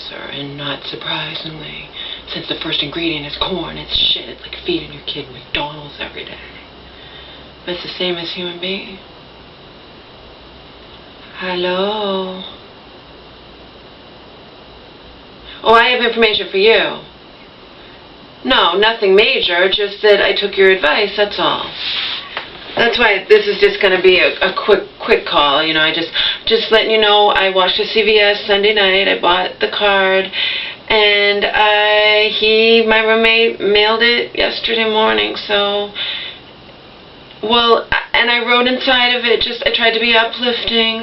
cancer, and not surprisingly, since the first ingredient is corn, it's shit. It's like feeding your kid McDonald's every day. But it's the same as human being. Hello? Oh, I have information for you. No, nothing major, just that I took your advice, that's all. That's why this is just going to be a quick call, you know. I just letting you know, I watched the CVS Sunday night, I bought the card, and my roommate mailed it yesterday morning, so, well, and I wrote inside of it, I tried to be uplifting,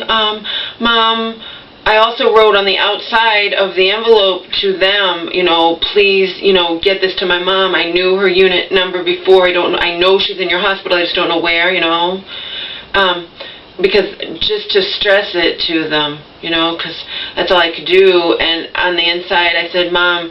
Mom, I also wrote on the outside of the envelope to them, you know, please, you know, get this to my mom. I knew her unit number before. I know she's in your hospital. I just don't know where, you know. Because just to stress it to them, you know, because that's all I could do. And on the inside, I said, Mom,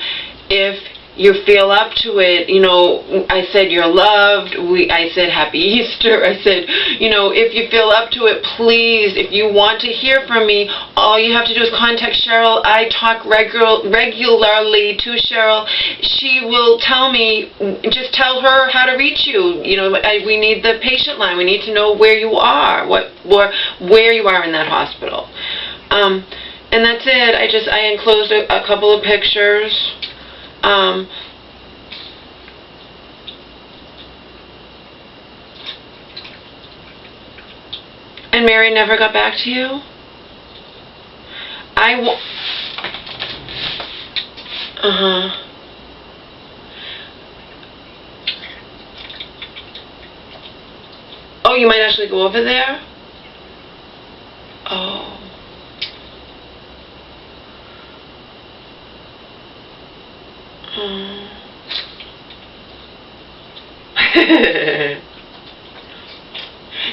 if you feel up to it, you know, I said you're loved, I said Happy Easter, I said, you know, if you feel up to it, please, if you want to hear from me, all you have to do is contact Cheryl. I talk regularly to Cheryl. She will tell me, just tell her how to reach you. You know, we need the patient line. We need to know where you are, where you are in that hospital. And that's it. I enclosed a couple of pictures. And Mary never got back to you? Oh, you might actually go over there? Oh.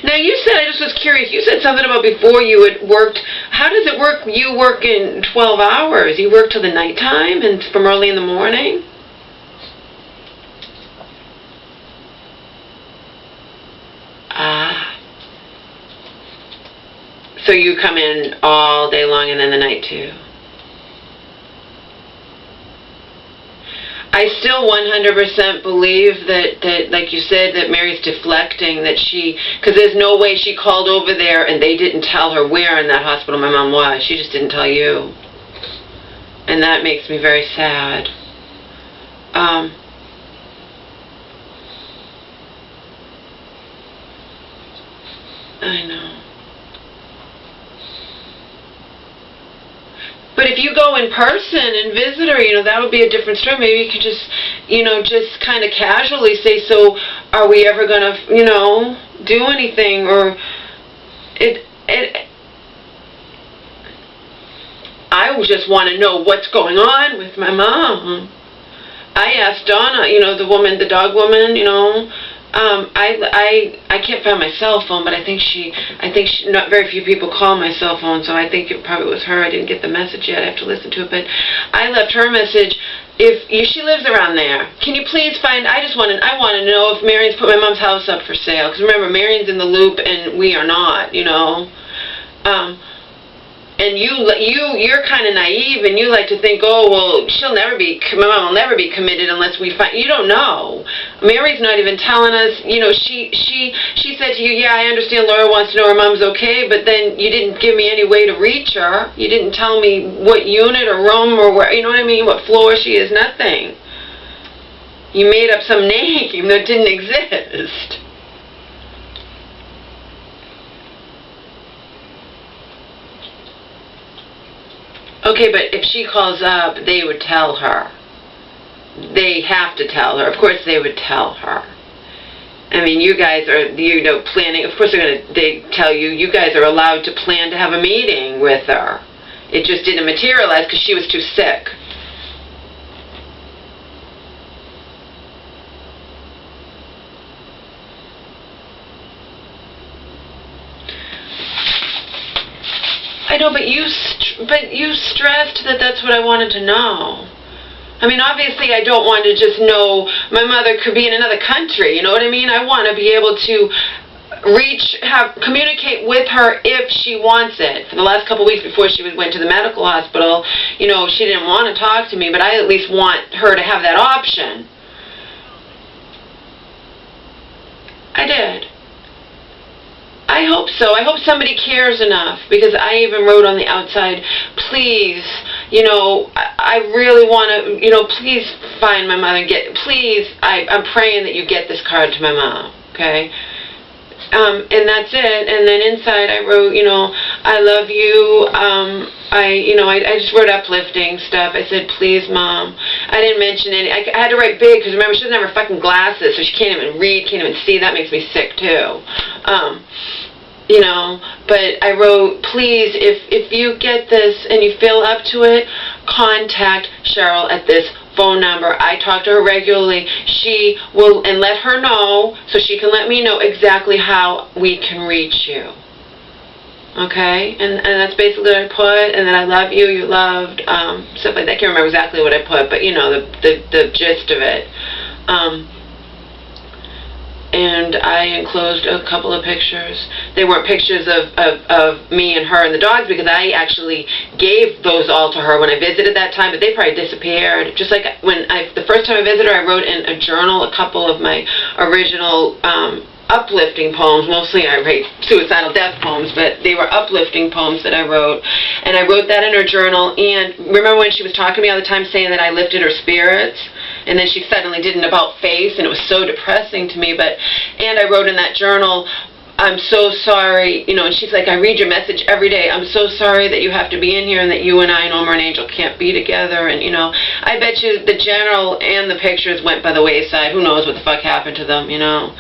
Now you said, I just was curious, you said something about before you had worked, how does it work? You work in 12 hours, you work till the nighttime and from early in the morning? Ah. So you come in all day long and then the night too? I still 100% believe that, like you said, that Mary's deflecting, that because there's no way she called over there and they didn't tell her where in that hospital my mom was. She just didn't tell you. And that makes me very sad. I know. But if you go in person and visit her, you know, that would be a different story. Maybe you could just, you know, just kind of casually say, so are we ever going to, you know, do anything? Or I just want to know what's going on with my mom. I asked Donna, you know, the dog woman, you know, I can't find my cell phone, but I think not very few people call my cell phone, so I think it probably was her. I didn't get the message yet. I have to listen to it, but I left her a message. She lives around there, can you please find, I want to know if Marion's put my mom's house up for sale, because remember, Marion's in the loop and we are not, you know. And you're kind of naive, and you like to think, oh, well, my mom will never be committed unless we find. You don't know. Mary's not even telling us. You know, she said to you, yeah, I understand Laura wants to know her mom's okay, but then you didn't give me any way to reach her. You didn't tell me what unit or room or where. You know what I mean? What floor she is. Nothing. You made up some name that didn't exist. Okay, but if she calls up, they would tell her. They have to tell her. Of course they would tell her. I mean, you guys are, you know, planning. Of course they tell you, you guys are allowed to plan to have a meeting with her. It just didn't materialize because she was too sick. I know, but you stressed that that's what I wanted to know. I mean, obviously I don't want to just know my mother could be in another country, you know what I mean? I want to be able to communicate with her if she wants it. For the last couple weeks before she went to the medical hospital, you know, she didn't want to talk to me, but I at least want her to have that option. I did. I hope so. I hope somebody cares enough, because I even wrote on the outside, please, you know, I really want to, you know, please find my mother and please, I'm praying that you get this card to my mom, okay? And that's it. And then inside I wrote, you know, I love you. I just wrote uplifting stuff. I said, please, Mom. I didn't mention any. I had to write big because remember, she doesn't have her fucking glasses, so she can't even read, can't even see. That makes me sick too. You know, but I wrote, please, if you get this and you feel up to it, contact Cheryl at this phone number. I talk to her regularly. She will, and let her know so she can let me know exactly how we can reach you. Okay? And that's basically what I put. And then I love you, you're loved, stuff like that. I can't remember exactly what I put, but you know, the gist of it. And I enclosed a couple of pictures. They weren't pictures of me and her and the dogs, because I actually gave those all to her when I visited that time, but they probably disappeared. Just like when the first time I visited her, I wrote in a journal a couple of my original uplifting poems. Mostly I write suicidal death poems, but they were uplifting poems that I wrote. And I wrote that in her journal. And remember when she was talking to me all the time saying that I lifted her spirits? And then she suddenly did an about face, and it was so depressing to me. And I wrote in that journal, I'm so sorry, you know, and she's like, I read your message every day. I'm so sorry that you have to be in here and that you and I, Norma and Angel, can't be together. And, you know, I bet you the journal and the pictures went by the wayside. Who knows what the fuck happened to them, you know.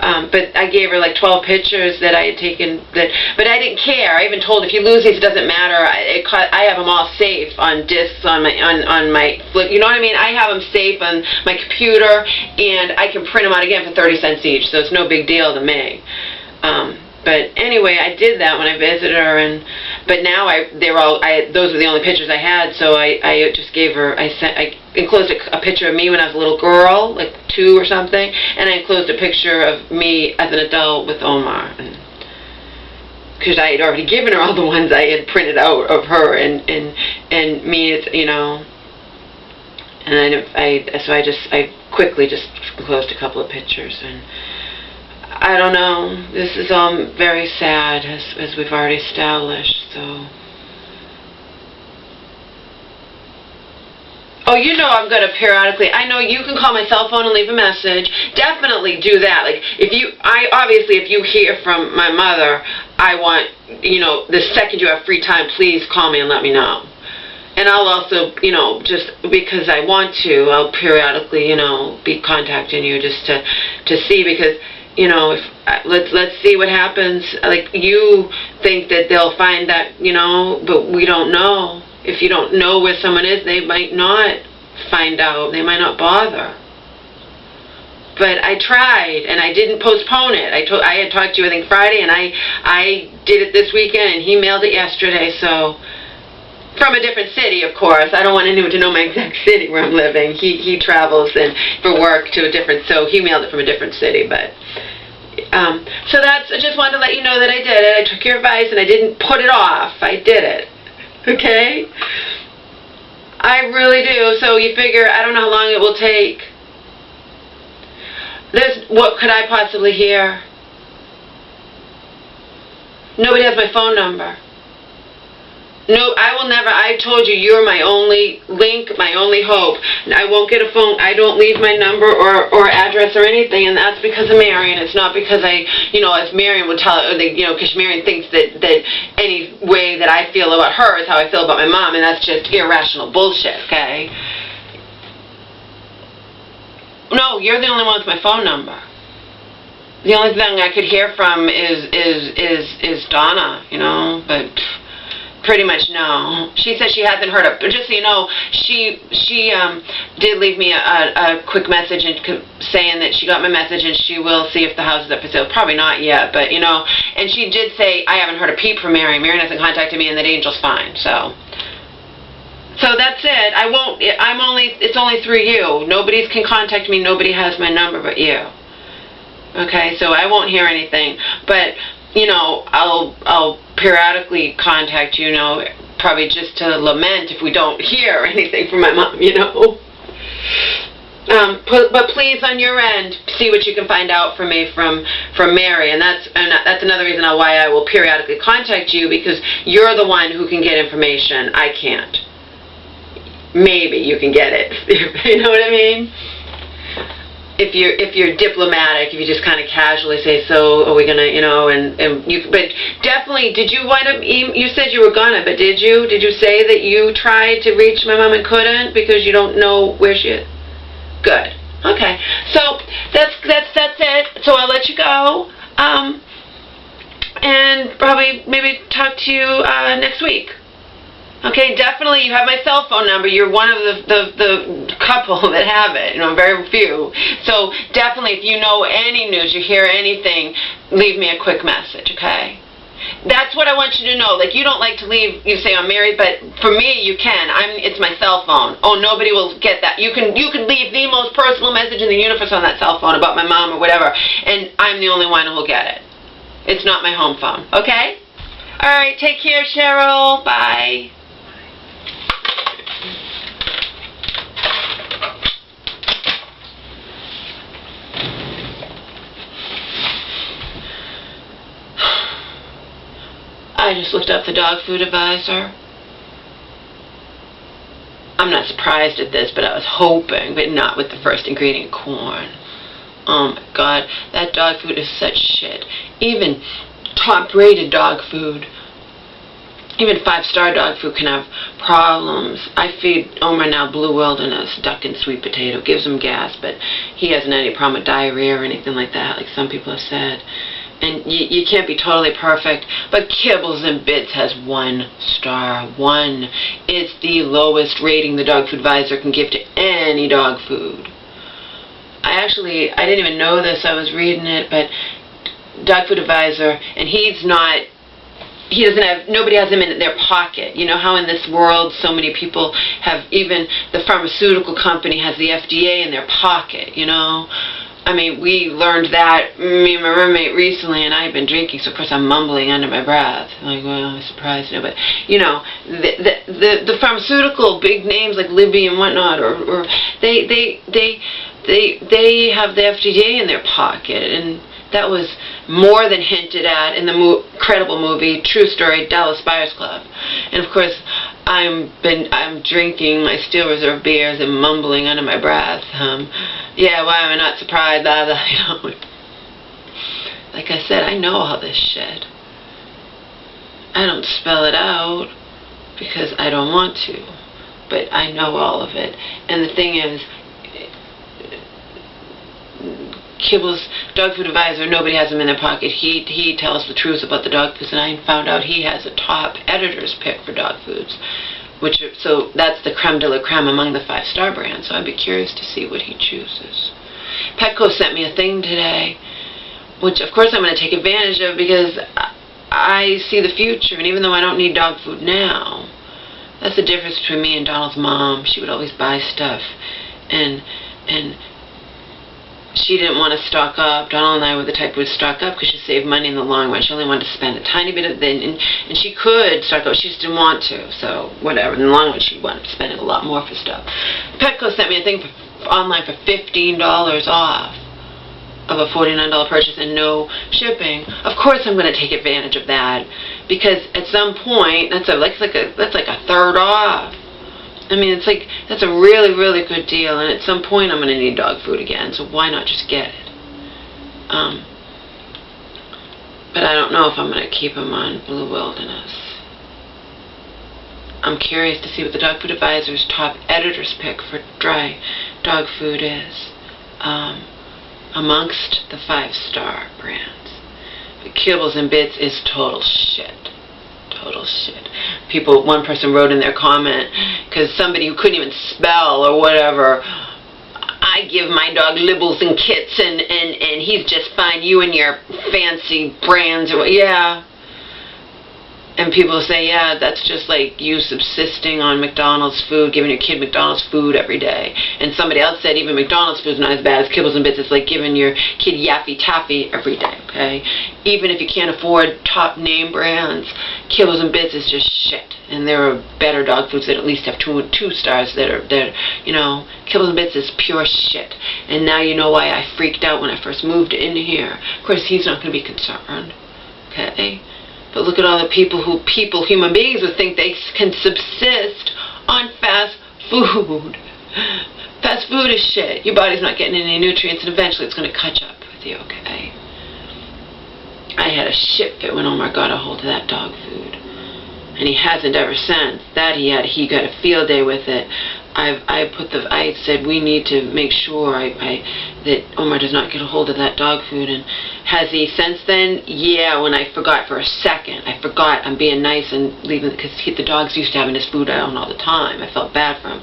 But I gave her like 12 pictures that I had taken, but I didn't care. I even told, if you lose these, it doesn't matter. I have them all safe on discs on my, you know what I mean? I have them safe on my computer, and I can print them out again for 30 cents each, so it's no big deal to me. But anyway, I did that when I visited her, but now those were the only pictures I had, so I just gave her, I enclosed a picture of me when I was a little girl, like 2 or something, and I enclosed a picture of me as an adult with Omar, because I had already given her all the ones I had printed out of her and me, it's, you know, and I quickly just enclosed a couple of pictures. And I don't know, this is all very sad, as we've already established, so. Oh, you know I'm going to periodically, I know you can call my cell phone and leave a message. Definitely do that. Like, if you hear from my mother, I want, you know, the second you have free time, please call me and let me know. And I'll also, you know, just because I want to, I'll periodically, you know, be contacting you just to see, because, you know, let's see what happens. Like, you think that they'll find that, you know, but we don't know. If you don't know where someone is, they might not find out. They might not bother. But I tried, and I didn't postpone it. I had talked to you, I think, Friday, and I did it this weekend, and he mailed it yesterday, so. From a different city, of course. I don't want anyone to know my exact city where I'm living. He travels for work to a different, so he mailed it from a different city, but. So I just wanted to let you know that I did it. I took your advice, and I didn't put it off. I did it. Okay? I really do. So you figure, I don't know how long it will take. What could I possibly hear? Nobody has my phone number. No, I will never. I told you, you're my only link, my only hope. I won't get a phone. I don't leave my number or address or anything, and that's because of Marion. It's not because as Marion would tell, because Marion thinks that any way that I feel about her is how I feel about my mom, and that's just irrational bullshit, okay? No, you're the only one with my phone number. The only thing I could hear from is Donna, but. Pretty much no. She said she hasn't heard of, just so you know, she did leave me a quick message saying that she got my message and she will see if the house is up for sale. Probably not yet, but and she did say, I haven't heard a peep from Marion. Marion hasn't contacted me and that Angel's fine, so that's it. It's only through you. Nobody can contact me, nobody has my number but you. Okay, so I won't hear anything, but I'll periodically contact you, probably just to lament if we don't hear anything from my mom, But please, on your end, see what you can find out for me from Mary, and that's another reason why I will periodically contact you, because you're the one who can get information. I can't. Maybe you can get it. You know what I mean? If you're diplomatic, if you just kind of casually say, so are we gonna, but definitely, did you wind up? You said you were gonna, but did you say that you tried to reach my mom and couldn't because you don't know where she is? Good. Okay. So that's it. So I'll let you go. And probably maybe talk to you next week. Okay, definitely you have my cell phone number. You're one of the couple that have it, very few. So definitely if you know any news, you hear anything, leave me a quick message, okay? That's what I want you to know. Like, you don't like to leave, you say I'm married, but for me you can. It's my cell phone. Oh, nobody will get that. You can leave the most personal message in the universe on that cell phone about my mom or whatever, and I'm the only one who will get it. It's not my home phone, okay? All right, take care, Cheryl. Bye. I just looked up the dog food advisor. I'm not surprised at this, but I was hoping, but not with the first ingredient, corn. Oh my God, that dog food is such shit. Even top-rated dog food, even 5-star dog food can have problems. I feed Omar now Blue Wilderness, duck and sweet potato. Gives him gas, but he hasn't had any problem with diarrhea or anything like that, like some people have said. And you can't be totally perfect, but Kibbles and Bits has 1 star. 1. It's the lowest rating the Dog Food Advisor can give to any dog food. I didn't even know this, I was reading it, but Dog Food Advisor, and nobody has him in their pocket. You know how in this world so many people have, even the pharmaceutical company has the FDA in their pocket, I mean, we learned that, me and my roommate recently, and I've been drinking, so of course I'm mumbling under my breath. I'm like, well, I'm surprised, but, the pharmaceutical big names like Libby and whatnot, or they have the FDA in their pocket, and that was more than hinted at in the credible movie, True Story, Dallas Buyers Club. And of course, I'm drinking my Steel Reserve beers and mumbling under my breath. Yeah, why am I not surprised? Blah, blah, Like I said, I know all this shit. I don't spell it out because I don't want to, but I know all of it. And the thing is, Kibble's Dog Food Advisor, nobody has him in their pocket. He tells the truth about the dog foods, and I found out he has a top editor's pick for dog foods, so that's the creme de la creme among the 5-star brands. So I'd be curious to see what he chooses. Petco sent me a thing today, which of course I'm going to take advantage of because I see the future, and even though I don't need dog food now, that's the difference between me and Donald's mom. She would always buy stuff, and she didn't want to stock up. Donald and I were the type who would stock up because she saved money in the long run. She only wanted to spend a tiny bit of it, and she could stock up. She just didn't want to, so whatever. In the long run, she wound up spending a lot more for stuff. Petco sent me a thing online for $15 off of a $49 purchase and no shipping. Of course I'm going to take advantage of that because at some point, that's like a third off. I mean, that's a really, really good deal, and at some point I'm going to need dog food again, so why not just get it? But I don't know if I'm going to keep him on Blue Wilderness. I'm curious to see what the Dog Food Advisor's top editor's pick for dry dog food is amongst the 5-star brands. But Kibbles and Bits is total shit. Total shit. One person wrote in their comment, because somebody who couldn't even spell or whatever, I give my dog libels and kits and he's just fine, you and your fancy brands. Yeah. And people say, yeah, that's just like you subsisting on McDonald's food, giving your kid McDonald's food every day. And somebody else said even McDonald's food's not as bad as Kibbles and Bits. It's like giving your kid Yaffy Taffy every day, okay? Even if you can't afford top name brands, Kibbles and Bits is just shit. And there are better dog foods that at least have two stars that are, you know, Kibbles and Bits is pure shit. And now you know why I freaked out when I first moved into here. Of course, he's not going to be concerned, okay? But look at all the human beings who think they can subsist on fast food. Fast food is shit. Your body's not getting any nutrients, and eventually it's going to catch up with you, okay? I had a shit fit when Omar got a hold of that dog food. And he hasn't ever since. He got a field day with it. I said we need to make sure that Omar does not get a hold of that dog food. And has he since then? Yeah, when I forgot for a second. I forgot. I'm being nice and leaving, because the dogs used to having his food out all the time. I felt bad for him.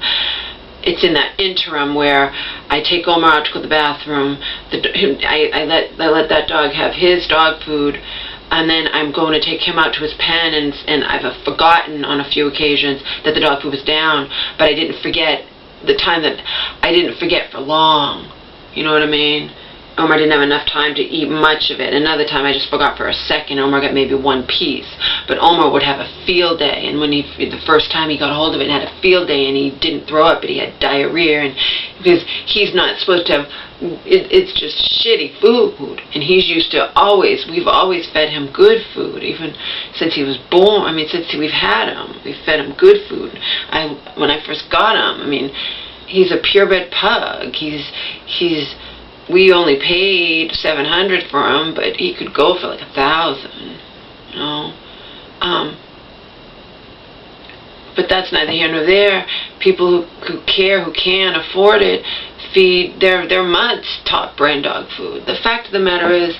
It's in that interim where I take Omar out to go to the bathroom. I let that dog have his dog food. And then I'm going to take him out to his pen, and I've forgotten on a few occasions that the dog food was down, but I didn't forget the time that I didn't forget for long. You know what I mean? Omar didn't have enough time to eat much of it. Another time I just forgot for a second. Omar got maybe one piece. But Omar would have a field day, and when the first time he got a hold of it and had a field day, and he didn't throw up, but he had diarrhea, and because he's not supposed to have, it's just shitty food, and he's used to we've always fed him good food, even since he was born. I mean, since we've had him, we've fed him good food. When I first got him, I mean, he's a purebred pug. We only paid $700 for him, but he could go for like $1,000, you know. But that's neither here nor there. People who can afford it, feed their mutts top brand dog food. The fact of the matter is,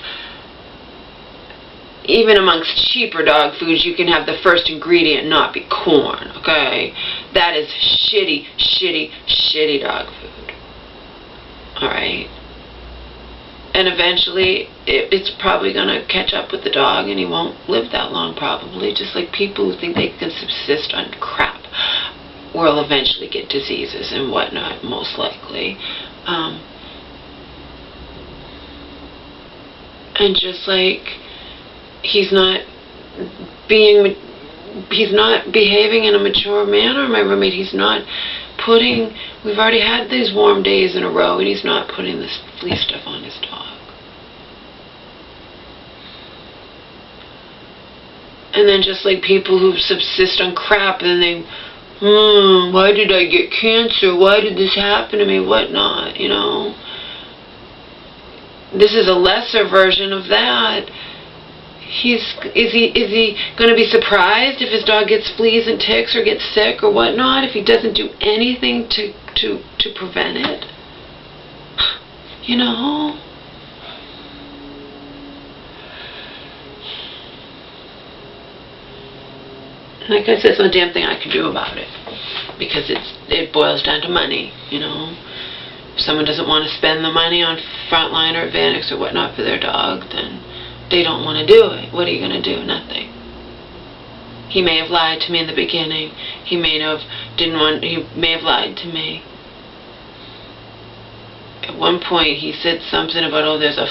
even amongst cheaper dog foods, you can have the first ingredient not be corn, okay? That is shitty, shitty, shitty dog food. Alright? And eventually, it's probably going to catch up with the dog, and he won't live that long, probably. Just like people who think they can subsist on crap will eventually get diseases and whatnot, most likely. And just like he's not behaving in a mature manner, my roommate, we've already had these warm days in a row, and he's not putting this flea stuff on his dog. And then just like people who subsist on crap, and then why did I get cancer? Why did this happen to me? Whatnot, you know? This is a lesser version of that. Is he going to be surprised if his dog gets fleas and ticks or gets sick or whatnot if he doesn't do anything to prevent it? You know? Like I said, there's no damn thing I can do about it, because it boils down to money, you know? If someone doesn't want to spend the money on Frontline or Advanix or whatnot for their dog, then they don't want to do it. What are you going to do? Nothing. He may have lied to me in the beginning. He may have lied to me. At one point he said something about, oh, there's a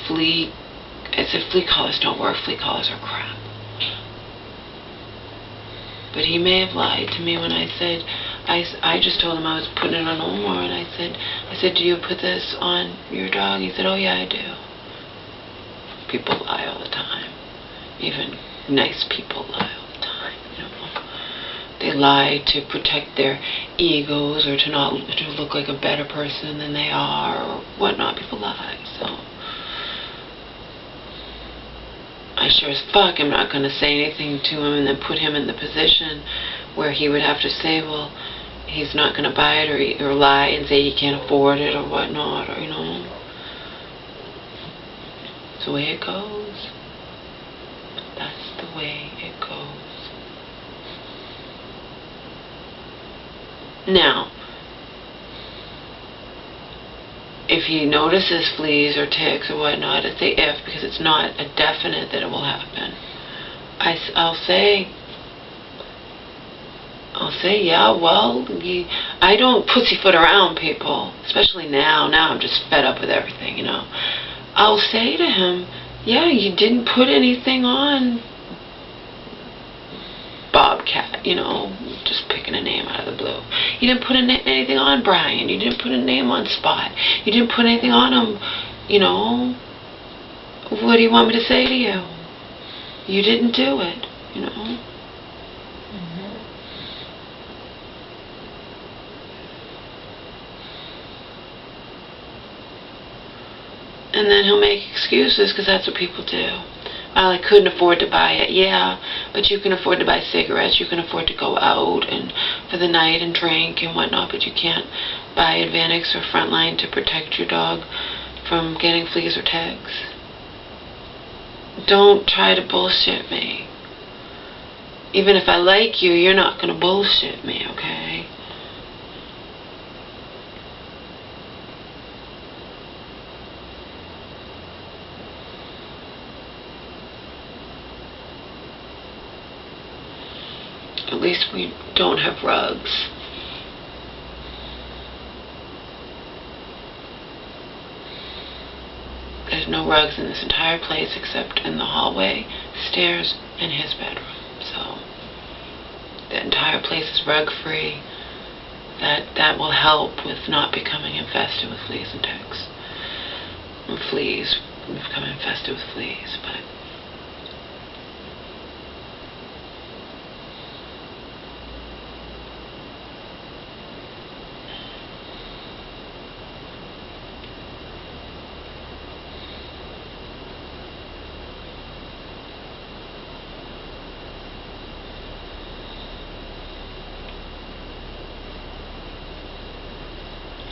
flea. I said, flea collars don't work. Flea collars are crap. But he may have lied to me when I said, I just told him I was putting it on Omar, and I said, do you put this on your dog? He said, oh yeah, I do. People lie all the time. Even nice people lie all the time, you know. They lie to protect their egos, or to look like a better person than they are, or whatnot. People lie, so I sure as fuck am not going to say anything to him and then put him in the position where he would have to say, well, he's not going to buy it, or lie and say he can't afford it or whatnot, or, you know. It's the way it goes. That's the way it goes. Now, if he notices fleas or ticks or whatnot, I say if, because it's not a definite that it will happen. I'll say, yeah, well, I don't pussyfoot around people, especially now. Now I'm just fed up with everything, you know. I'll say to him, yeah, you didn't put anything on Bobcat, you know, just picking a name out of the blue. You didn't put anything on Brian. You didn't put a name on Spot. You didn't put anything on him, you know. What do you want me to say to you? You didn't do it, you know. And then he'll make excuses because that's what people do. Well, I couldn't afford to buy it. Yeah, but you can afford to buy cigarettes. You can afford to go out and for the night and drink and whatnot, but you can't buy Advanix or Frontline to protect your dog from getting fleas or ticks. Don't try to bullshit me. Even if I like you, you're not going to bullshit me, okay? At least we don't have rugs. There's no rugs in this entire place except in the hallway, stairs, and his bedroom. So the entire place is rug-free. That will help with not becoming infested with fleas and ticks. Or fleas. Become infested with fleas, but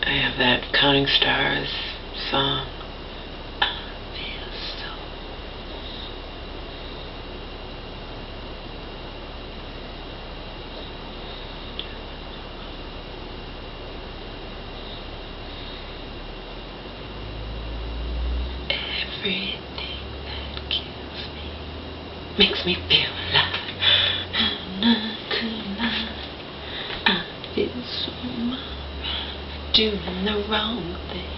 I have that Counting Stars song. I feel so. Everything that kills me makes me feel alive. And I could lie. I feel so much. Doing the wrong thing.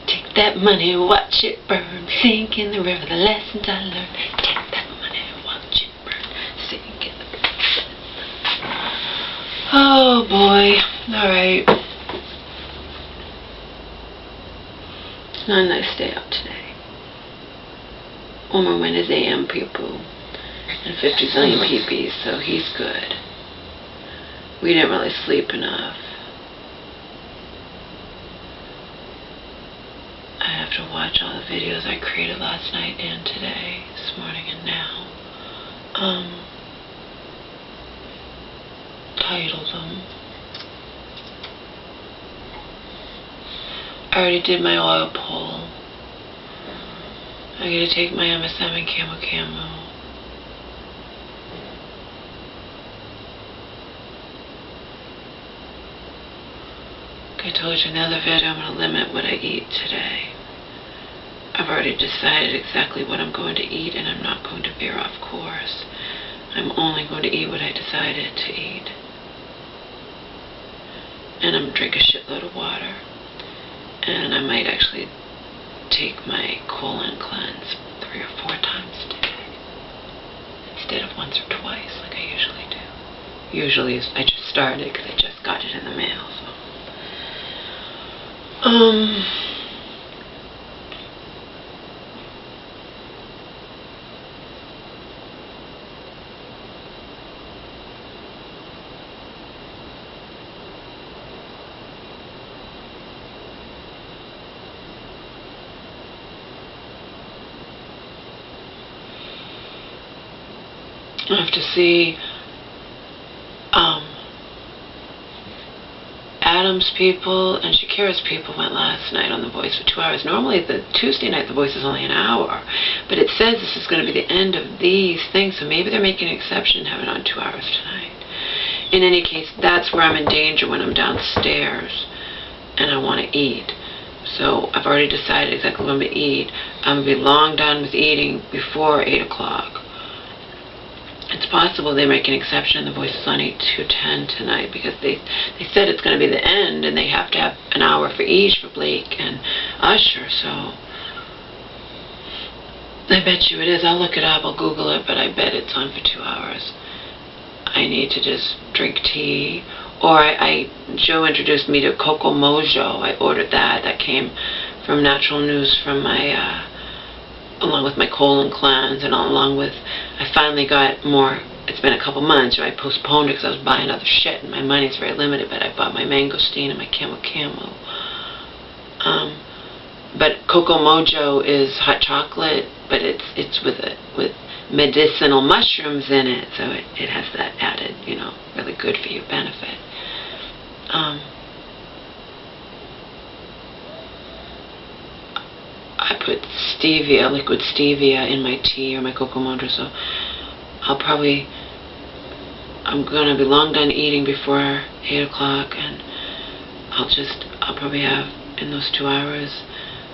Take that money, watch it burn. Sink in the river, the lessons I learned. Take that money, watch it burn. Sink in the river. Oh boy. Alright. Not a nice day out today. Homer went his AM poo-poo and 50 zillion peepees, so he's good. We didn't really sleep enough. I have to watch all the videos I created last night and today, this morning and now. Title them. I already did my oil pull. I gotta take my MSM and Camo. Like I told you in the other video, I'm gonna limit what I eat today. I've already decided exactly what I'm going to eat, and I'm not going to veer off course. I'm only going to eat what I decided to eat. And I'm gonna drink a shitload of water. And I might actually take my colon cleanse 3 or 4 times today instead of once or twice like I usually do. Usually I just started because I just got it in the mail. So. I have to see Adam Adams people and Shakira's people went last night on The Voice for 2 hours. Normally, the Tuesday night, The Voice is only an hour. But it says this is going to be the end of these things, so maybe they're making an exception and having it on 2 hours tonight. In any case, that's where I'm in danger when I'm downstairs and I want to eat. So I've already decided exactly what I'm going to eat. I'm going to be long done with eating before 8 o'clock. It's possible they make an exception. The Voice is on 8 to 10 tonight because they said it's going to be the end and they have to have an hour for each for Blake and Usher. So I bet you it is. I'll look it up. I'll Google it, but I bet it's on for 2 hours. I need to just drink tea. Or Joe introduced me to Coco Mojo. I ordered that. That came from Natural News from my, along with my colon cleanse and along with, I finally got more, it's been a couple months, I postponed it because I was buying other shit and my money's very limited, but I bought my mangosteen and my camo. But Coco Mojo is hot chocolate, but it's with medicinal mushrooms in it, so it has that added, really good for you benefit. I put stevia, liquid stevia in my tea or my Coco Mojo, so I'm going to be long done eating before 8 o'clock, and I'll probably have in those 2 hours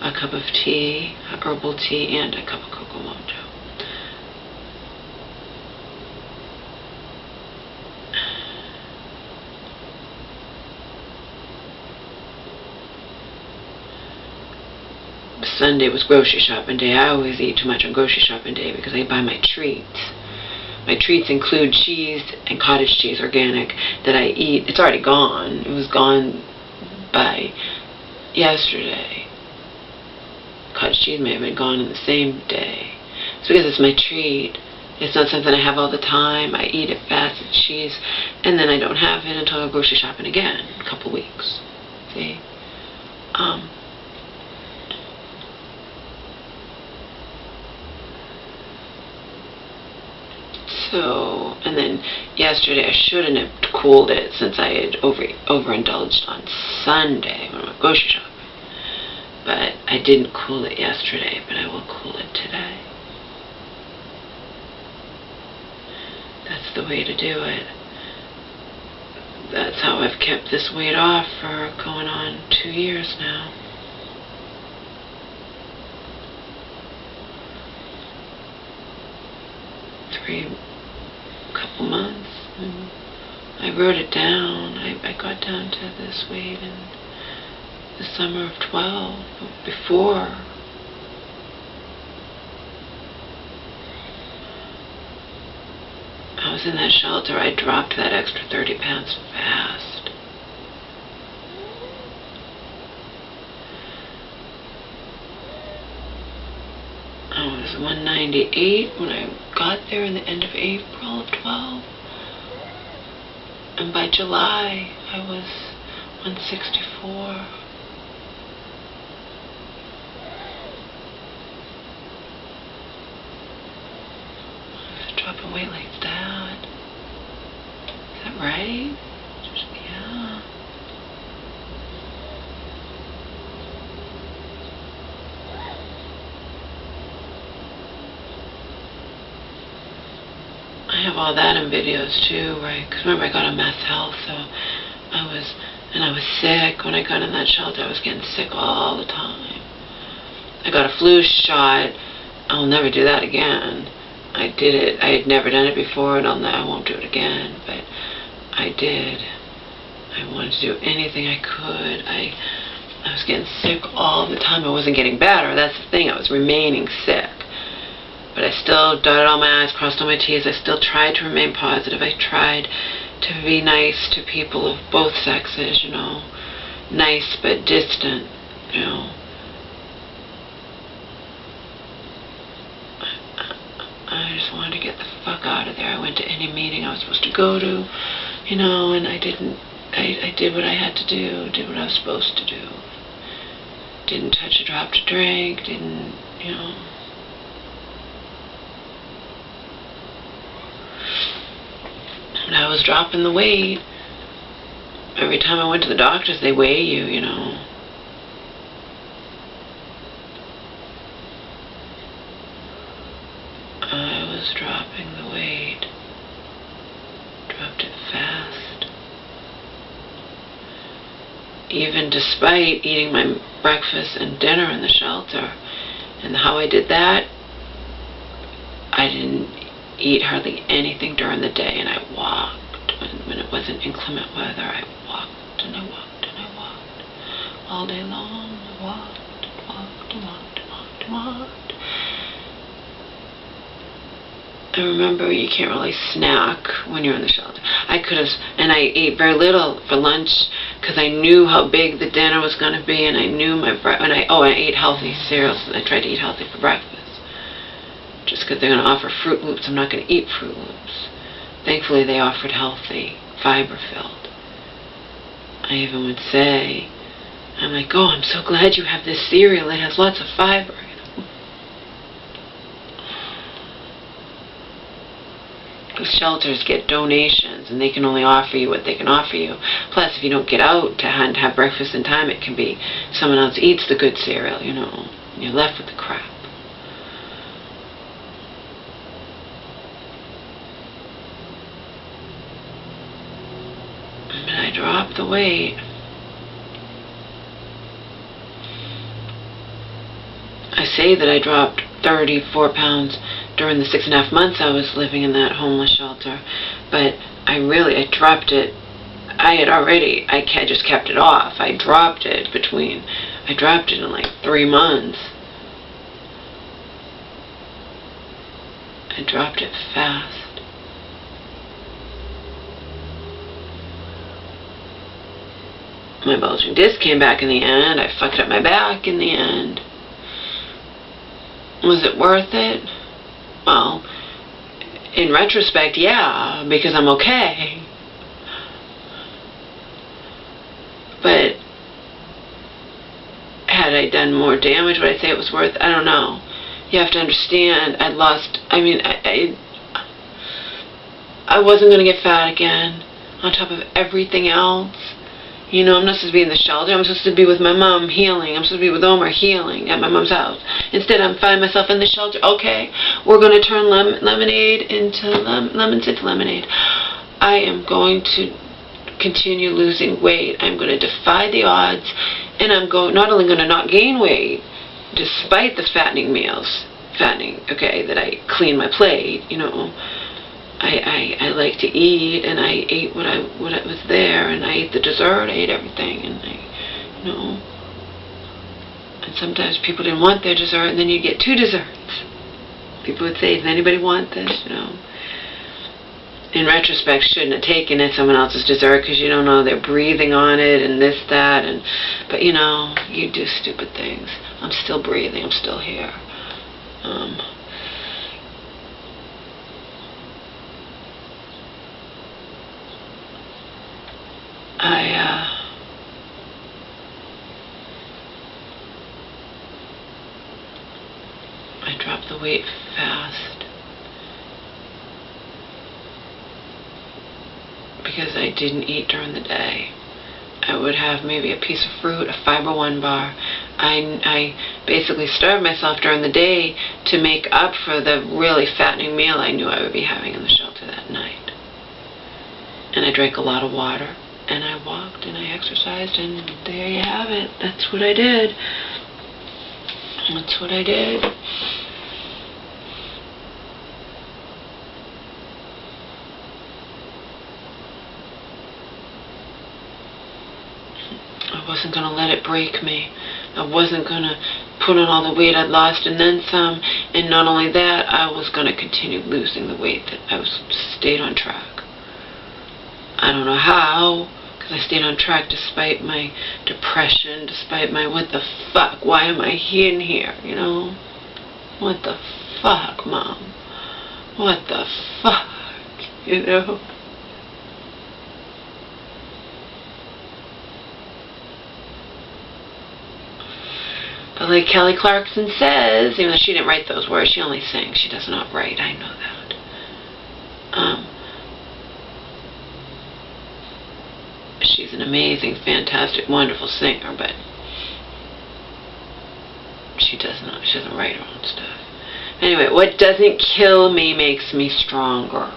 a cup of tea, herbal tea, and a cup of Coco Mojo. Sunday was grocery shopping day. I always eat too much on grocery shopping day because I buy my treats. My treats include cheese and cottage cheese, organic, that I eat. It's already gone. It was gone by yesterday. Cottage cheese may have been gone in the same day. It's because it's my treat. It's not something I have all the time. I eat it fast, it's cheese, and then I don't have it until I go grocery shopping again in a couple weeks. See? So, and then yesterday I shouldn't have cooled it since I had overindulged on Sunday when I went grocery shopping. But I didn't cool it yesterday, but I will cool it today. That's the way to do it. That's how I've kept this weight off for going on 2 years now. Couple months. I wrote it down. I got down to this weight in the summer of 12. Before. I was in that shelter, I dropped that extra 30 pounds fast. I was 198 when I got there in the end of April of 12. And by July, I was 164. Dropping weight like that. Is that right? Yeah. I have all that in videos too, right? Because remember I got on meth health, so I was sick when I got in that shelter. I was getting sick all the time. I got a flu shot. I'll never do that again. I did it. I had never done it before, and I won't do it again, but I did. I wanted to do anything I could. I was getting sick all the time. I wasn't getting better. That's the thing. I was remaining sick. But I still dotted all my I's, crossed all my T's. I still tried to remain positive. I tried to be nice to people of both sexes, nice but distant, I just wanted to get the fuck out of there. I went to any meeting I was supposed to go to, and I did what I had to do, did what I was supposed to do. Didn't touch a drop to drink, didn't, When I was dropping the weight, every time I went to the doctors, they weigh you, you know. I was dropping the weight. Dropped it fast. Even despite eating my breakfast and dinner in the shelter. And how I did that, I didn't eat hardly anything during the day, and I walked. When it wasn't inclement weather, I walked and I walked and I walked. All day long, I walked and walked and walked and walked and walked. I remember you can't really snack when you're in the shelter. I could have, and I ate very little for lunch because I knew how big the dinner was going to be, and I knew my I ate healthy cereals. I tried to eat healthy for breakfast. Just because they're going to offer Fruit Loops, I'm not going to eat Fruit Loops. Thankfully, they offered healthy, fiber-filled. I even would say, I'm like, oh, I'm so glad you have this cereal. It has lots of fiber. Because shelters get donations, and they can only offer you what they can offer you. Plus, if you don't get out to have breakfast in time, it can be someone else eats the good cereal, you know, and you're left with the crap. But I dropped the weight. I say that I dropped 34 pounds during the 6.5 months I was living in that homeless shelter, but I dropped it. I just kept it off. I dropped it in like 3 months. I dropped it fast. My bulging disc came back in the end. I fucked up my back in the end. Was it worth it? Well, in retrospect, yeah, because I'm okay. But had I done more damage, would I say it was worth it? I don't know. You have to understand, I wasn't going to get fat again, on top of everything else. You know, I'm not supposed to be in the shelter. I'm supposed to be with my mom healing. I'm supposed to be with Omar healing at my mom's house. Instead, I'm finding myself in the shelter. Okay, we're going to turn lemonade into lemons into lemonade. I am going to continue losing weight. I'm going to defy the odds, and I'm not only going to not gain weight, despite the fattening meals, okay, that I clean my plate, you know. I like to eat, and I ate what was there, and I ate the dessert, I ate everything, and you know, and sometimes people didn't want their dessert, and then you get 2 desserts. People would say, does anybody want this, you know? In retrospect, shouldn't have taken it, someone else's dessert, because you don't know, they're breathing on it, and this, that, but you know, you do stupid things. I'm still breathing, I'm still here. I dropped the weight fast because I didn't eat during the day. I would have maybe a piece of fruit, a Fiber One bar. I basically starved myself during the day to make up for the really fattening meal I knew I would be having in the shelter that night. And I drank a lot of water, and I walked, and I exercised, and there you have it. That's what I did. That's what I did. I wasn't going to let it break me. I wasn't going to put on all the weight I'd lost and then some. And not only that, I was going to continue losing the weight that I stayed on track. I don't know how, because I stayed on track despite my depression, despite my what the fuck, why am I in here, you know? What the fuck, Mom? What the fuck, you know? But like Kelly Clarkson says, even though she didn't write those words, she only sings, she does not write, I know that. She's an amazing, fantastic, wonderful singer, but she doesn't write her own stuff. Anyway, what doesn't kill me makes me stronger.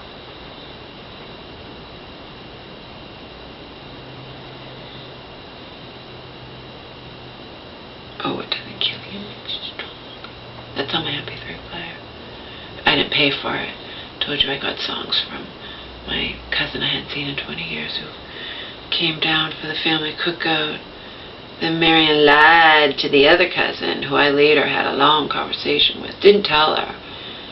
Oh, what doesn't kill you makes you stronger. That's on my MP3 player. I didn't pay for it. Told you I got songs from my cousin I hadn't seen in 20 years who came down for the family cookout. Then Marion lied to the other cousin, who I later had a long conversation with. Didn't tell her.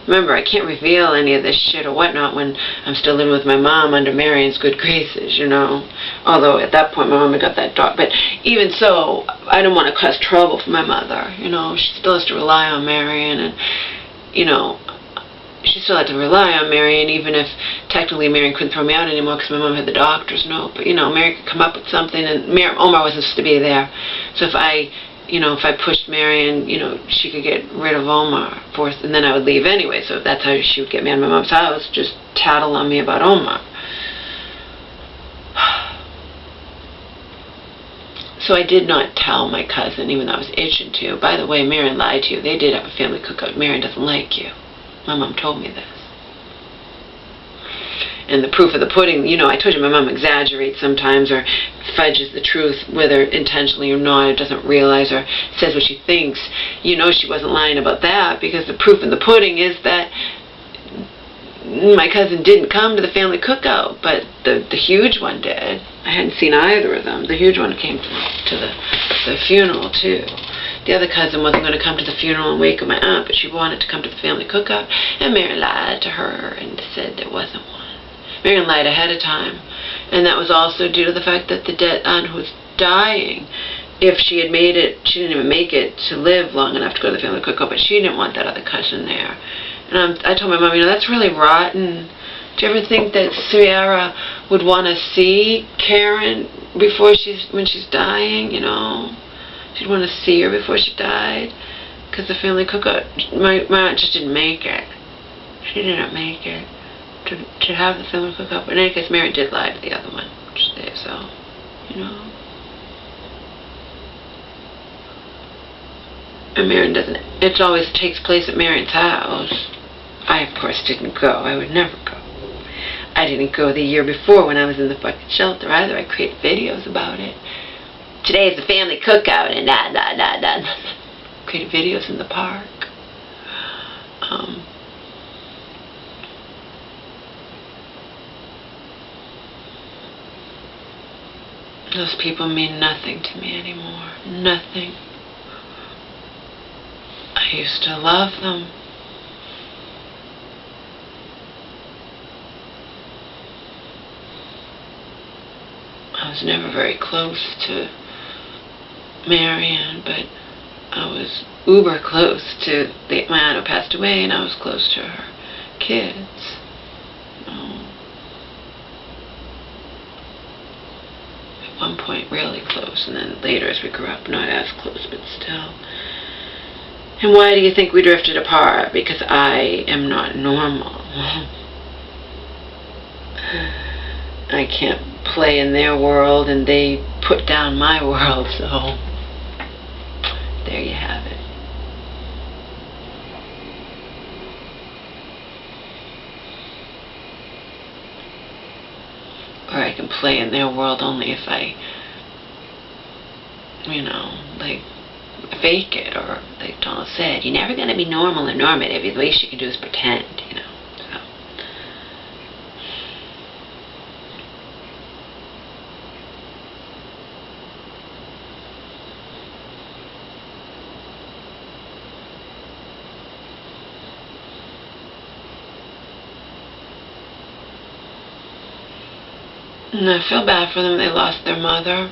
Remember, I can't reveal any of this shit or whatnot when I'm still living with my mom under Marion's good graces, you know. Although at that point my mom had got that dog. But even so, I don't want to cause trouble for my mother. You know, she still has to rely on Marion, and, you know, she still had to rely on Marion, even if technically Marion couldn't throw me out anymore because my mom had the doctor's note. But, you know, Marion could come up with something, and Omar wasn't supposed to be there. So if I pushed Marion, you know, she could get rid of Omar, and then I would leave anyway. So that's how she would get me out of my mom's house, just tattle on me about Omar. So I did not tell my cousin, even though I was itching to. By the way, Marion lied to you. They did have a family cookout. Marion doesn't like you. My mom told me this. And the proof of the pudding, you know, I told you my mom exaggerates sometimes or fudges the truth, whether intentionally or not, or doesn't realize or says what she thinks. You know she wasn't lying about that, because the proof in the pudding is that my cousin didn't come to the family cookout, but the huge one did. I hadn't seen either of them. The huge one came to the funeral, too. The other cousin wasn't going to come to the funeral and wake up my aunt, but she wanted to come to the family cookout, and Marion lied to her and said there wasn't one. Marion lied ahead of time, and that was also due to the fact that the dead aunt who was dying, if she had made it, she didn't even make it to live long enough to go to the family cookout, but she didn't want that other cousin there. And I told my mom, you know, that's really rotten. Do you ever think that Sierra would want to see Karen when she's dying, you know? She'd want to see her before she died, because the family cookout, my aunt just didn't make it. She didn't make it to have the family cookout. But in any case, Marion did lie to the other one, so, you know. And Marion doesn't, it always takes place at Marion's house. I, of course, didn't go. I would never go. I didn't go the year before when I was in the fucking shelter either. I created videos about it. Today is the family cookout and created videos in the park. Those people mean nothing to me anymore. Nothing. I used to love them. I was never very close to Marion, but I was uber close to my aunt who passed away, and I was close to her kids. At one point really close, and then later as we grew up, not as close, but still. And why do you think we drifted apart? Because I am not normal. I can't play in their world, and they put down my world, so there you have it. Or I can play in their world only if I, you know, like, fake it, or like Donald said, you're never going to be normal or normative. The least you can do is pretend, you know. And I feel bad for them. They lost their mother.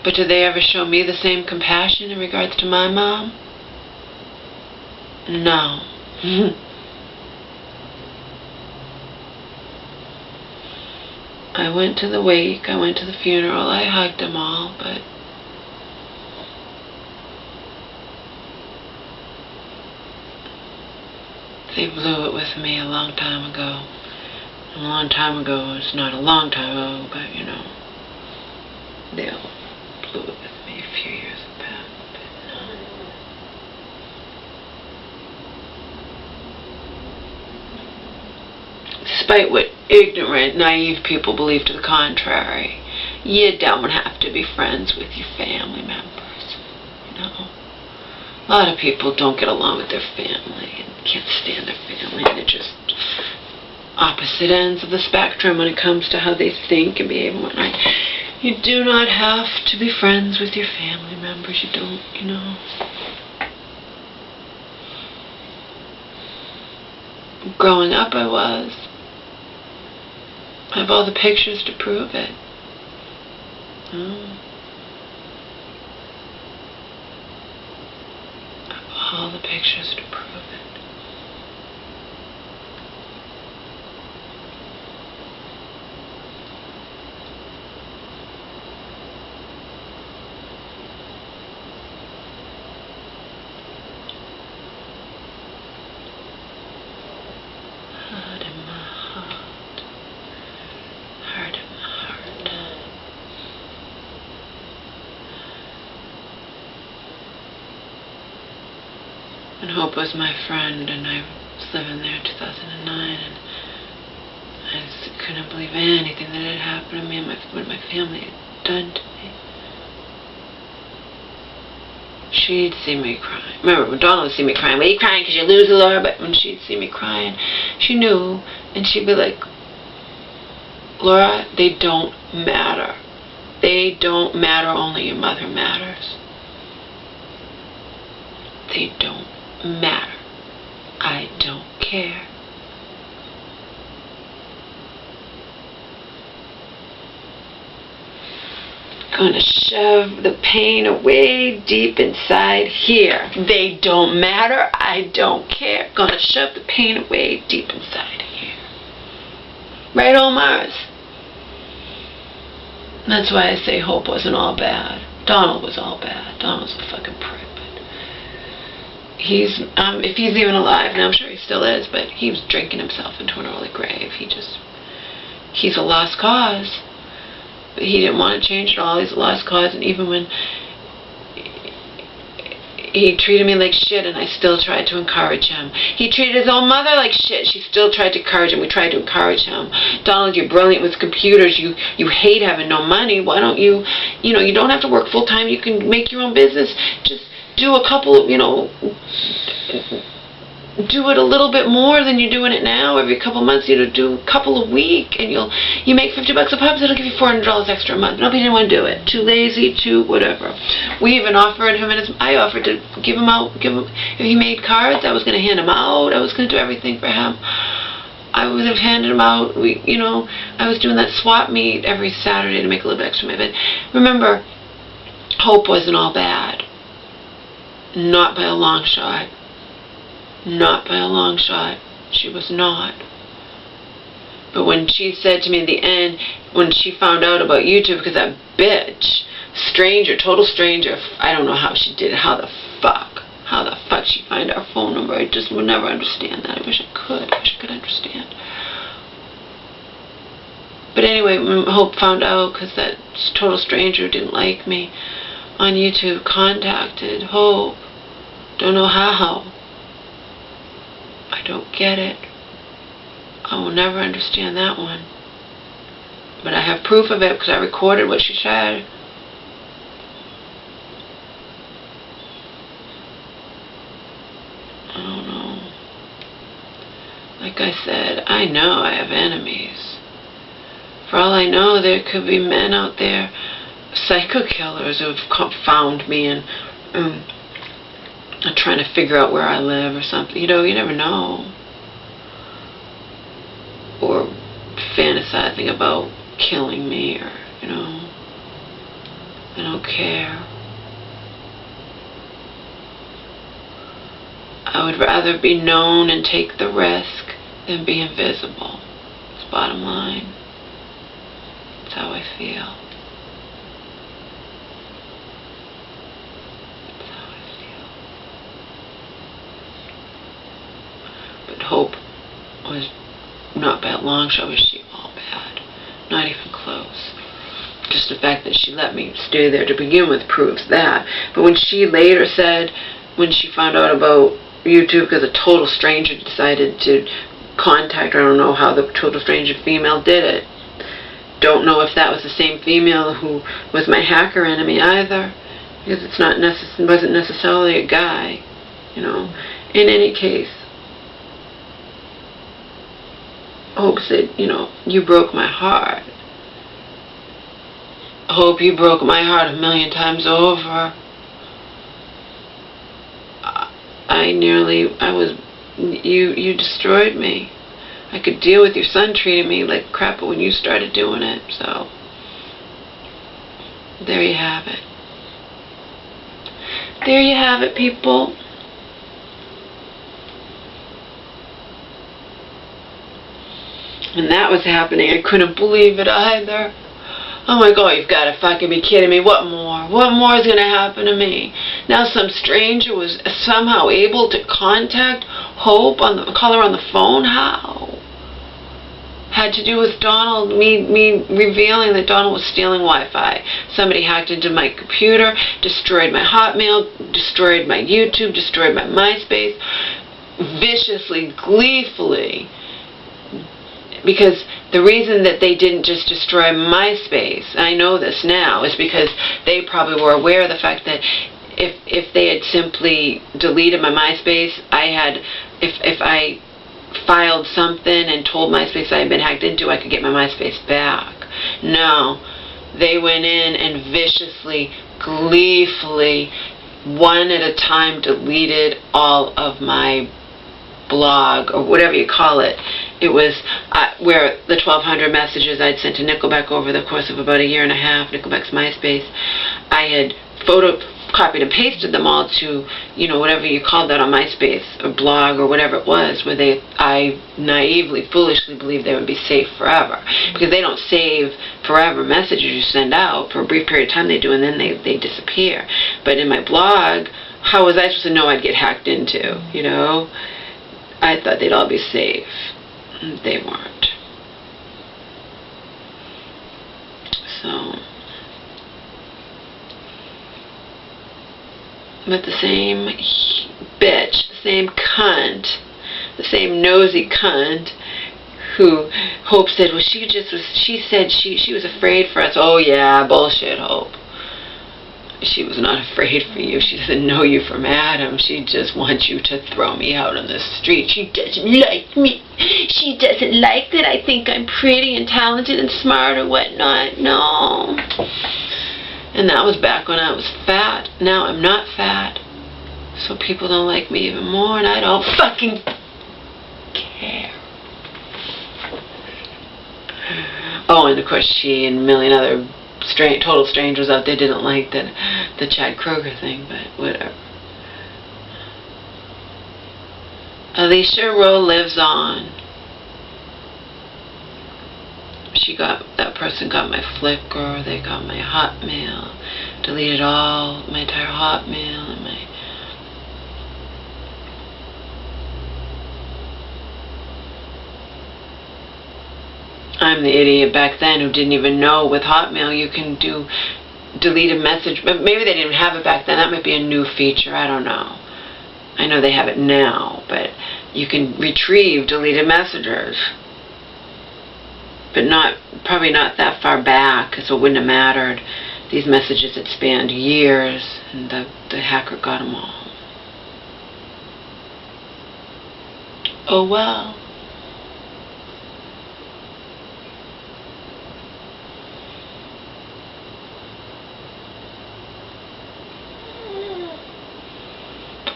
But did they ever show me the same compassion in regards to my mom? No. I went to the wake. I went to the funeral. I hugged them all, but they blew it with me a long time ago. A long time ago is not a long time ago, but, you know. they all blew it with me a few years back. But no. Despite what ignorant, naive people believe to the contrary, you don't have to be friends with your family members. You know, a lot of people don't get along with their family and can't stand their family, and they're just opposite ends of the spectrum when it comes to how they think and behave and whatnot. You do not have to be friends with your family members. You don't, you know. Growing up, I was. I have all the pictures to prove it. Oh. I have all the pictures to prove it. Heart in my heart. Heart in my heart. And Hope was my friend, and I was living there in 2009, and I just couldn't believe anything that had happened to me and what my family had done to me. She'd see me crying. Remember, when Donna would see me crying, "Why are you crying? Because you lose, Laura?" But when she'd see me crying, she knew, and she'd be like, "Laura, they don't matter. They don't matter. Only your mother matters. They don't matter. I don't care." Gonna shove the pain away deep inside here. They don't matter. I don't care. Gonna shove the pain away deep inside here. Right, old Mars? That's why I say Hope wasn't all bad. Donald was all bad. Donald's a fucking prick. But he's, if he's even alive now, I'm sure he still is, but he was drinking himself into an early grave. He's a lost cause. But he didn't want to change at all. He's a lost cause, and even when he treated me like shit, and I still tried to encourage him. He treated his own mother like shit. She still tried to encourage him. We tried to encourage him. Donald, you're brilliant with computers. You hate having no money. Why don't you don't have to work full time. You can make your own business. Just do a couple of, do it a little bit more than you're doing it now. Every couple months, do a couple a week, and you make $50 a pop. It'll give you $400 extra a month. Nobody didn't want to do it. Too lazy, too whatever. We even offered him, I offered to give him if he made cards, I was going to hand him out. I was going to do everything for him. I would have handed him out. I was doing that swap meet every Saturday to make a little bit extra money. But remember, Hope wasn't all bad. Not by a long shot. Not by a long shot. She was not. But when she said to me in the end, when she found out about YouTube, because that bitch, total stranger, I don't know how she did it, how the fuck she find our phone number. I just would never understand that. I wish I could. I wish I could understand. But anyway, when Hope found out, because that total stranger who didn't like me on YouTube contacted Hope. Don't know how. I don't get it. I will never understand that one. But I have proof of it because I recorded what she said. I don't know. Like I said, I know I have enemies. For all I know, there could be men out there, psycho killers, who have found me and are trying to figure out where I live or something. You never know. Or fantasizing about killing me, or, I don't care. I would rather be known and take the risk than be invisible. It's the bottom line. That's how I feel. That's how I feel. But Hope was not by a long shot was she all bad. Not even close. Just just the fact that she let me stay there to begin with proves that. But when she later said, when she found out about YouTube, because a total stranger decided to contact her, I don't know how the total stranger female did it. Don't know if that was the same female who was my hacker enemy either, because it's not wasn't necessarily a guy, you know. In any case, Hope said, you know, you broke my heart. Hope, you broke my heart 1,000,000 times over. You destroyed me. I could deal with your son treating me like crap, but when you started doing it, so there you have it. There you have it, people. And that was happening. I couldn't believe it either. I'm like, oh, you've got to fucking be kidding me. What more? What more is going to happen to me? Now some stranger was somehow able to contact Hope, call her on the phone? How? Had to do with Donald, me revealing that Donald was stealing Wi-Fi. Somebody hacked into my computer, destroyed my Hotmail, destroyed my YouTube, destroyed my MySpace, viciously, gleefully. Because the reason that they didn't just destroy MySpace, I know this now, is because they probably were aware of the fact that if they had simply deleted my MySpace, if I filed something and told MySpace I had been hacked into, I could get my MySpace back. No, they went in and viciously, gleefully, one at a time deleted all of my blog, or whatever you call it. It was where the 1,200 messages I'd sent to Nickelback over the course of about 1.5 years, Nickelback's MySpace, I had photocopied and pasted them all to, you know, whatever you called that on MySpace, or blog, or whatever it was, where I naively, foolishly believed they would be safe forever. Because they don't save forever messages you send out. For a brief period of time they do, and then they disappear. But in my blog, how was I supposed to know I'd get hacked into, you know? I thought they'd all be safe. They weren't. So, but the same bitch, the same cunt, the same nosy cunt who Hope said, well, she said she was afraid for us. Oh yeah, bullshit, Hope. She was not afraid for you. She doesn't know you from Adam. She just wants you to throw me out on the street. She doesn't like me. She doesn't like that I think I'm pretty and talented and smart or whatnot. No. And that was back when I was fat. Now I'm not fat. So people don't like me even more, and I don't fucking care. Oh, and of course she and a million other total strangers out there didn't like the Chad Kroger thing, but whatever. Alicia Rowe lives on. That person got my Flickr, they got my Hotmail, deleted my entire Hotmail and my... I'm the idiot back then who didn't even know with Hotmail you can do deleted message. Maybe they didn't have it back then. That might be a new feature. I don't know. I know they have it now, but you can retrieve deleted messages. But probably not that far back, so it wouldn't have mattered. These messages had spanned years, and the hacker got them all. Oh well.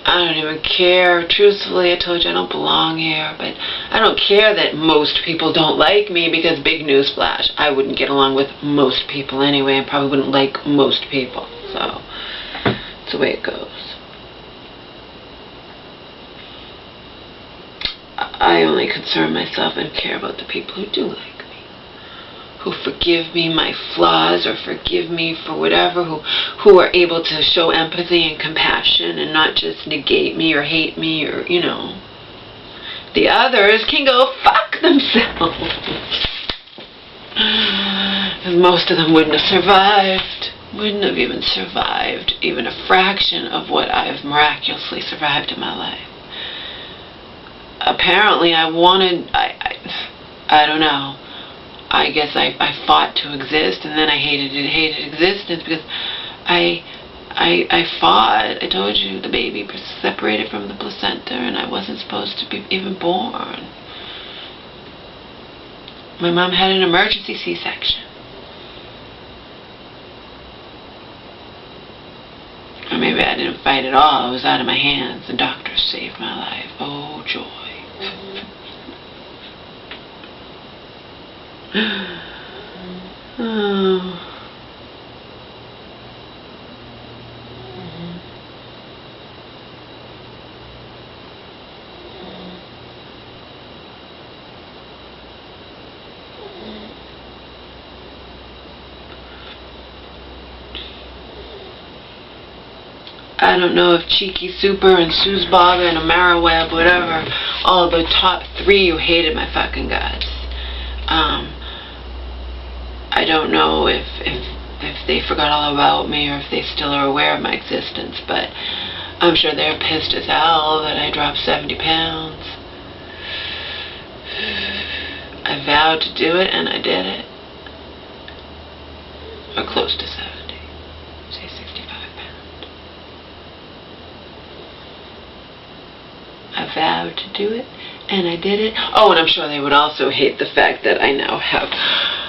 I don't even care. Truthfully, I told you I don't belong here, but I don't care that most people don't like me, because big newsflash, I wouldn't get along with most people anyway, and probably wouldn't like most people. So, it's the way it goes. I only concern myself and care about the people who do like me, who forgive me my flaws, or forgive me for whatever, who are able to show empathy and compassion and not just negate me or hate me, or, you know. The others can go fuck themselves. because most of them wouldn't have survived. Wouldn't have even survived even a fraction of what I've miraculously survived in my life. Apparently I don't know. I guess I fought to exist, and then I hated existence because I fought. I told you the baby was separated from the placenta, and I wasn't supposed to be even born. My mom had an emergency C-section. Or maybe I didn't fight at all. It was out of my hands. The doctor saved my life. Oh, joy. Oh. I don't know if Cheeky Super and Suze Baba and Amara Webb, whatever, all the top 3 who hated my fucking guts. I don't know if they forgot all about me or if they still are aware of my existence, but I'm sure they're pissed as hell that I dropped 70 pounds. I vowed to do it, and I did it. Or close to 70. Say 65 pounds. I vowed to do it, and I did it. Oh, and I'm sure they would also hate the fact that I now have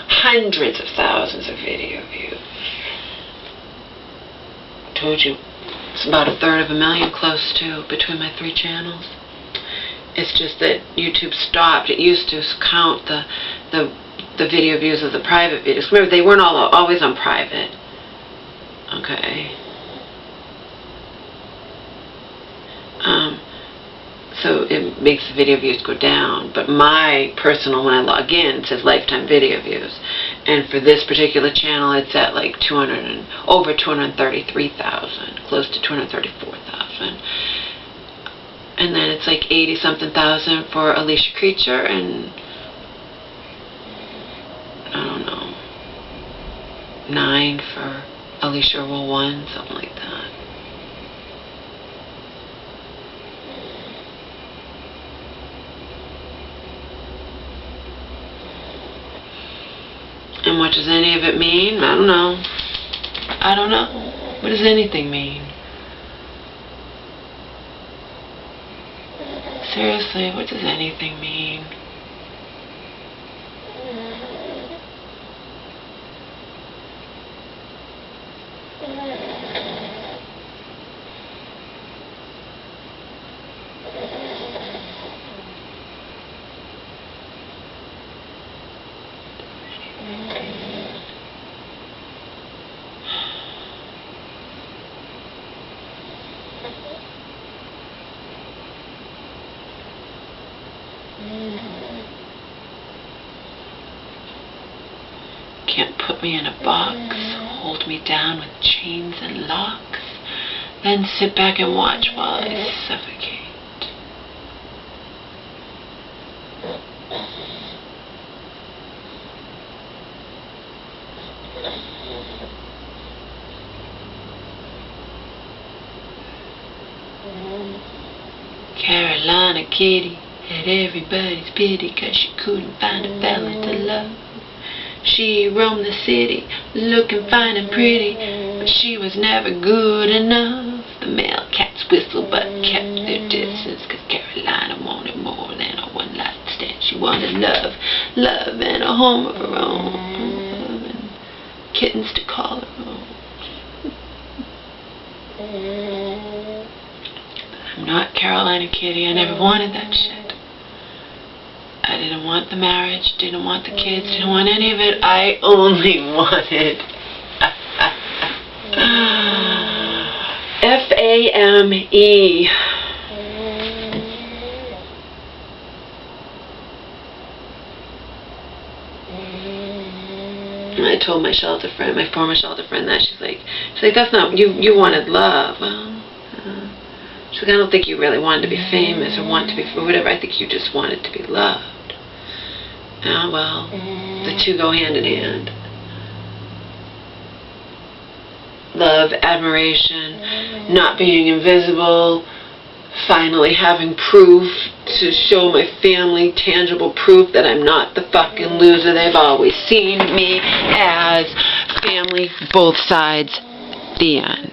hundreds of thousands of video views. I told you, it's about 1/3 of a million, close to, between my 3 channels. It's just that YouTube stopped. It used to count the video views of the private videos. Remember, they weren't always on private. Okay. So it makes the video views go down. But my personal, when I log in, it says lifetime video views. And for this particular channel, it's at like over 233,000, close to 234,000. And then it's like 80-something thousand for ALICIACREATURE, and I don't know, 9 for Alicia Roll 1, something like that. And what does any of it mean? I don't know. I don't know. What does anything mean? Seriously, what does anything mean? Can't put me in a box, hold me down with chains and locks, then sit back and watch while I suffocate. Carolina Kitty had everybody's pity 'cause she couldn't find a fella to love. She roamed the city looking fine and pretty, but she was never good enough. The male cats whistled but kept their distance 'cause Carolina wanted more than a one-night stand. She wanted love, love and a home of her own, and kittens to call her own. I'm not Carolina Kitty. I never wanted that shit. I didn't want the marriage, didn't want the kids, didn't want any of it. I only wanted F-A-M-E. I told my shelter friend, my former shelter friend, that she's like, that's not, you wanted love. She's like, I don't think you really wanted to be famous or want to be, or whatever. I think you just wanted to be loved. Oh, well, the two go hand in hand. love, admiration, not being invisible, finally having proof to show my family, tangible proof that I'm not the fucking loser they've always seen me as. Family, both sides, the end.